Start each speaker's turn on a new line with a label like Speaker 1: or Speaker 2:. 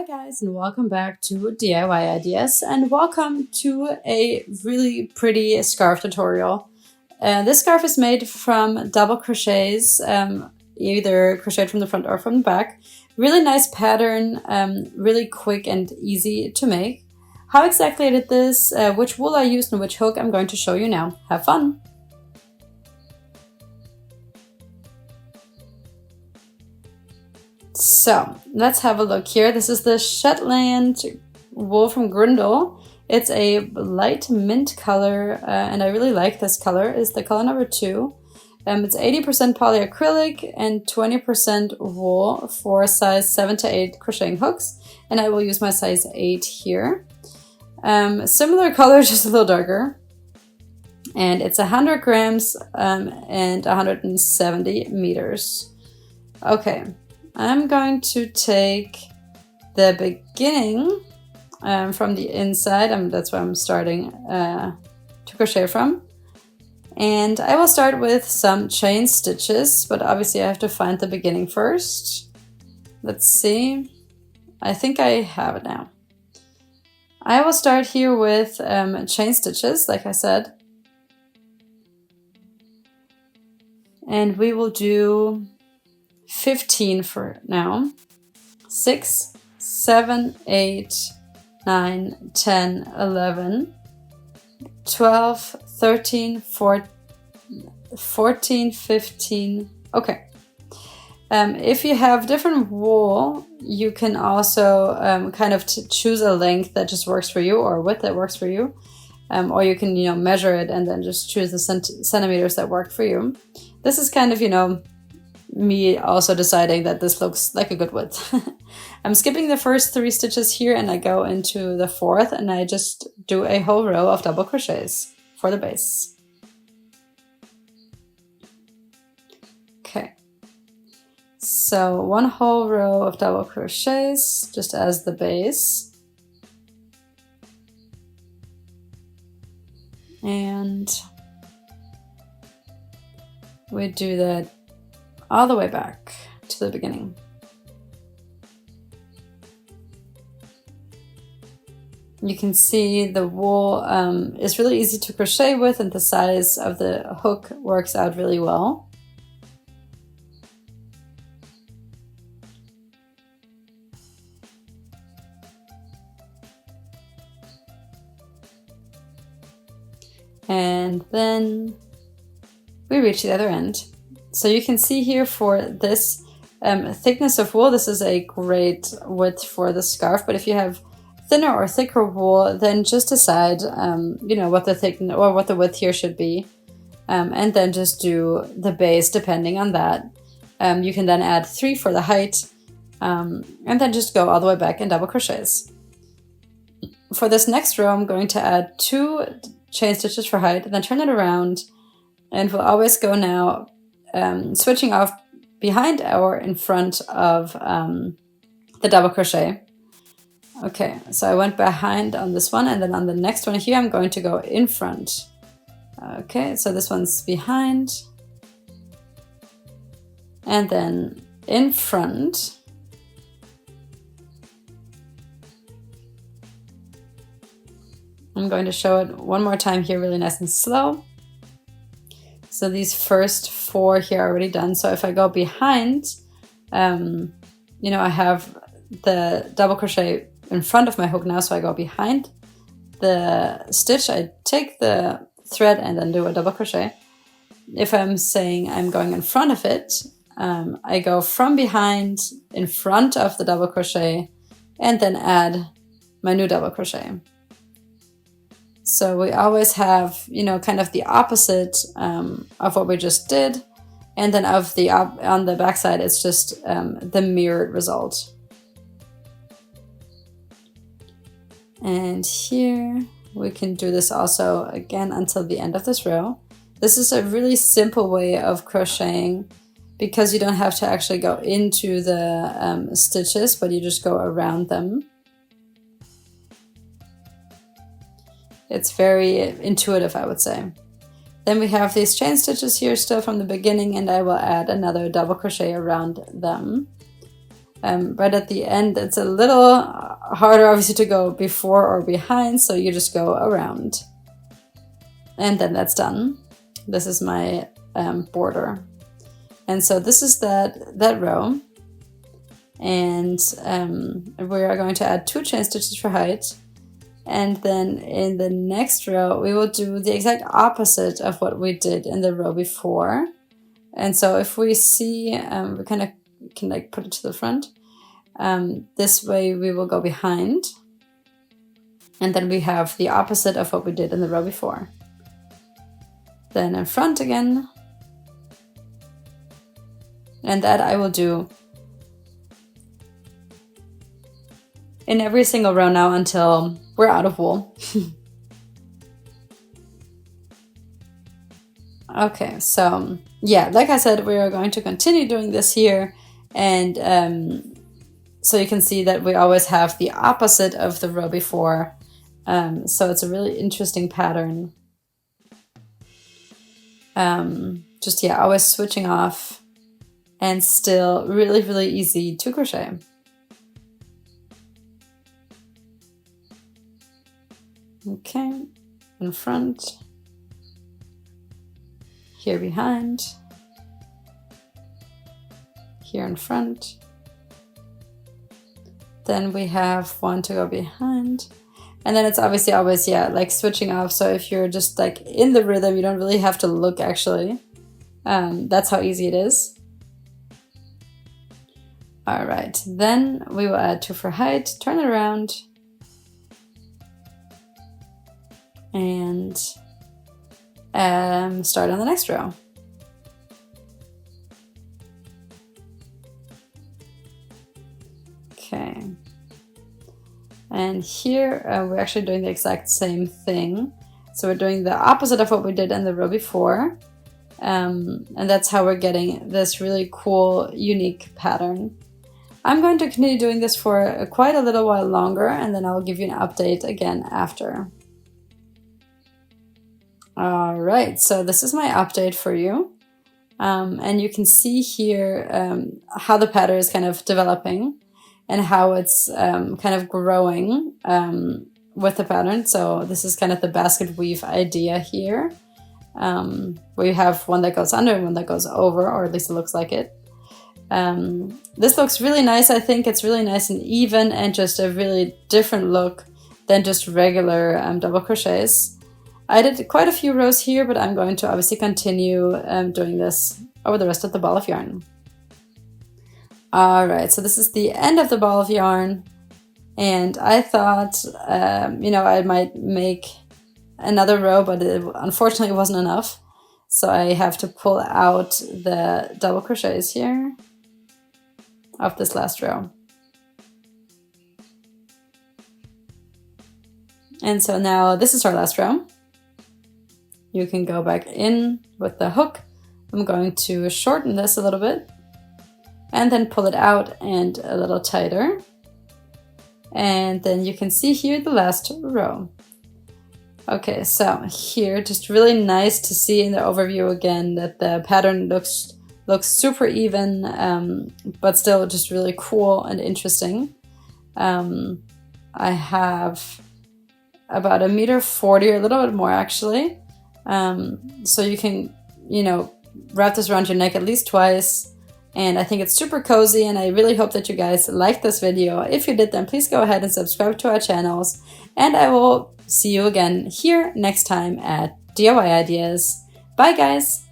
Speaker 1: Hi guys, and welcome back to DIY Ideas, and welcome to a really pretty scarf tutorial. This scarf is made from double crochets, either crocheted from the front or from the back. Really nice pattern, really quick and easy to make. How exactly I did this, which wool I used and which hook, I'm going to show you now. Have fun! So let's have a look here. This is the Shetland wool from Grindle. It's a light mint color, and I really like this color. It's the color number 2. It's 80% polyacrylic and 20% wool for size 7 to 8 crocheting hooks, and I will use my size 8 here. Similar color, just a little darker. And it's 100 grams and 170 meters. Okay. I'm going to take the beginning from the inside, that's where I'm starting to crochet from. And I will start with some chain stitches, but obviously I have to find the beginning first. Let's see. I think I have it now. I will start here with chain stitches, like I said. And we will do 15 for now. 6, 7, 8, 9, 10, 11, 12, 13, 14, 15. Okay. If you have different wool, you can also kind of choose a length that just works for you, or width that works for you. Or you can, measure it and then just choose the centimeters that work for you. This is kind of, me also deciding that this looks like a good width. I'm skipping the first 3 stitches here and I go into the 4th and I just do a whole row of double crochets for the base. Okay, so 1 whole row of double crochets just as the base. And we do that all the way back to the beginning. You can see the wool is really easy to crochet with, and the size of the hook works out really well. And then we reach the other end. So you can see here for this thickness of wool, this is a great width for the scarf. But if you have thinner or thicker wool, then just decide, what the thickness or what the width here should be, and then just do the base depending on that. You can then add 3 for the height, and then just go all the way back in double crochets. For this next row, I'm going to add 2 chain stitches for height, and then turn it around, and we'll always go now. Switching off behind or in front of the double crochet. Okay, so I went behind on this one, and then on the next one here I'm going to go in front. Okay, so this one's behind and then in front. I'm going to show it one more time here really nice and slow. So these first 4 here are already done. So if I go behind, I have the double crochet in front of my hook now. So I go behind the stitch, I take the thread and then do a double crochet. If I'm saying I'm going in front of it, I go from behind in front of the double crochet and then add my new double crochet. So we always have, kind of the opposite of what we just did. And then on the back side, it's just the mirrored result. And here we can do this also again until the end of this row. This is a really simple way of crocheting because you don't have to actually go into the stitches, but you just go around them. It's very intuitive, I would say. Then we have these chain stitches here still from the beginning, and I will add another double crochet around them. Right at the end, it's a little harder obviously to go before or behind, so you just go around. And then that's done. This is my border. And so this is that row. And we are going to add 2 chain stitches for height. And then in the next row, we will do the exact opposite of what we did in the row before. And so if we see, we kind of can like put it to the front. This way we will go behind. And then we have the opposite of what we did in the row before. Then in front again. And that I will do in every single row now until we're out of wool. Okay, so yeah, like I said, we are going to continue doing this here. And so you can see that we always have the opposite of the row before. So it's a really interesting pattern. Just, yeah, always switching off and still really, really easy to crochet. Okay, in front, here behind, here in front. Then we have 1 to go behind. And then it's obviously always, yeah, like switching off. So if you're just like in the rhythm, you don't really have to look actually. That's how easy it is. All right, then we will add 2 for height, turn it around. And start on the next row. Okay. And here we're actually doing the exact same thing. So we're doing the opposite of what we did in the row before. And that's how we're getting this really cool, unique pattern. I'm going to continue doing this for quite a little while longer, and then I'll give you an update again after. All right, so this is my update for you. And you can see here how the pattern is kind of developing and how it's kind of growing with the pattern. So this is kind of the basket weave idea here, where you have one that goes under and one that goes over, or at least it looks like it. This looks really nice. I think it's really nice and even, and just a really different look than just regular double crochets. I did quite a few rows here, but I'm going to obviously continue doing this over the rest of the ball of yarn. All right, so this is the end of the ball of yarn, and I thought, you know, I might make another row, but unfortunately it wasn't enough. So I have to pull out the double crochets here of this last row. And so now this is our last row. You can go back in with the hook. I'm going to shorten this a little bit and then pull it out and a little tighter. And then you can see here the last row. Okay, so here, just really nice to see in the overview again that the pattern looks super even, but still just really cool and interesting. I have about 1.40 meters, or a little bit more actually. So you can, you know, wrap this around your neck at least twice. And I think it's super cozy, and I really hope that you guys liked this video. If you did, then please go ahead and subscribe to our channels. And I will see you again here next time at DIY Ideas. Bye guys!